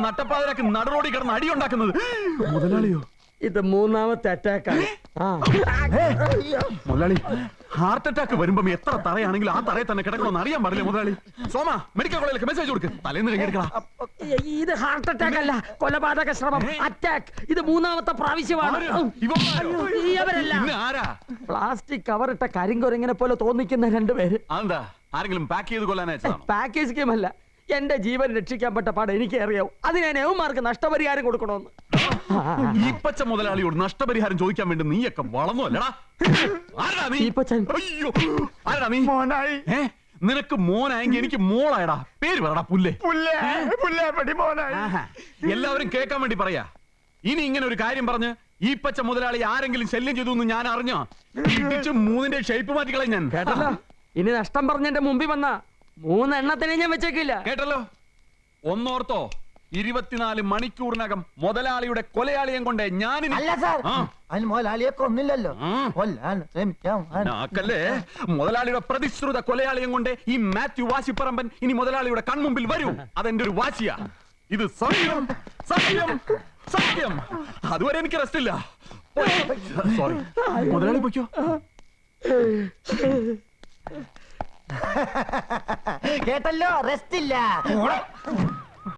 നട്ടപ്പാതിരാക്ക് നടുറോടി കിടന്ന് അടി ഉണ്ടാക്കുന്നത് മുതലാളിയോ? ഇത് മൂന്നാമത്തെ അറ്റാക്കാണ്. മുതലാളി, ഹാർട്ട് അറ്റാക്ക് വരുമ്പോ എത്ര തറയാണെങ്കിലും ആ തറയെ തന്നെ കിടക്കണമെന്ന് അറിയാൻ പാടില്ല മുതലാളി. സോമ, മെഡിക്കൽ കോളേജിലേക്ക് മെസ്സേജ് കൊടുക്ക്. തലേന്ന് കഴിഞ്ഞെടുക്കണം. ഇത് ഹാർട്ട് അറ്റാക്ക് അല്ല, കൊലപാതക ശ്രമം. അറ്റാക്ക്. ഇത് മൂന്നാമത്തെ പ്രാവശ്യമാണ്. പ്ലാസ്റ്റിക് കവറിട്ട കരിങ്കൊരങ്ങനെ പോലെ തോന്നിക്കുന്ന രണ്ടുപേര്. അതെന്താ, ആരെങ്കിലും പാക്ക് ചെയ്ത് കൊല്ലാനായിട്ടാണോ? പാക്കേജ് സ്കീമല്ല, എന്റെ ജീവൻ രക്ഷിക്കാൻ പെട്ട പാട് എനിക്ക് അറിയാവും. അത് ഞാൻ യവന്മാർക്ക് നഷ്ടപരിഹാരം കൊടുക്കണമെന്ന്. ഈ പച്ച മുതലാളിയോട് നഷ്ടപരിഹാരം ചോദിക്കാൻ വേണ്ടി നീയൊക്കെ വളർന്നു അല്ലടാ? നിനക്ക് മോനായെങ്കിൽ എനിക്ക് മോളായടാ. പേര് പറടാ. പുല്ലേ. എല്ലാവരും കേൾക്കാൻ വേണ്ടി പറയാ. ഇനി ഇങ്ങനെ ഒരു കാര്യം പറഞ്ഞ് ഈ പച്ച മുതലാളി ആരെങ്കിലും ശല്യം ചെയ്തു എന്ന് ഞാൻ അറിഞ്ഞോ, മൂന്നിന്റെ ഷേപ്പ് മാറ്റിക്കളെ ഞാൻ. കേട്ടല്ലോ, ഇനി നഷ്ടം പറഞ്ഞെന്റെ മുമ്പിൽ വന്ന 3 എണ്ണത്തിനെ ഞാൻ വെച്ചേക്കില്ല. കേട്ടല്ലോ, ഒന്നോർത്തോ, 24 മണിക്കൂറിനകം മുതലാളിയുടെ കൊലയാളിയം കൊണ്ട് ഞാൻ മുതലാളിയെ കൊന്നില്ലല്ലോ. മുതലാളിയുടെ പ്രതിശ്രുത കൊലയാളിയം കൊണ്ട് ഈ മാത്യു വാശിപ്പറമ്പൻ ഇനി മുതലാളിയുടെ കൺമുമ്പിൽ വരും. അതെന്റെ ഒരു വാശിയാ. ഇത് സത്യം, സത്യം, സത്യം. അതുവരെ എനിക്ക് റെസ്റ്റ് ഇല്ല. സോറി മുതലാളി, പൊയ്ക്കോ. കേട്ടല്ലോ, റെസ്റ്റ് ഇല്ല.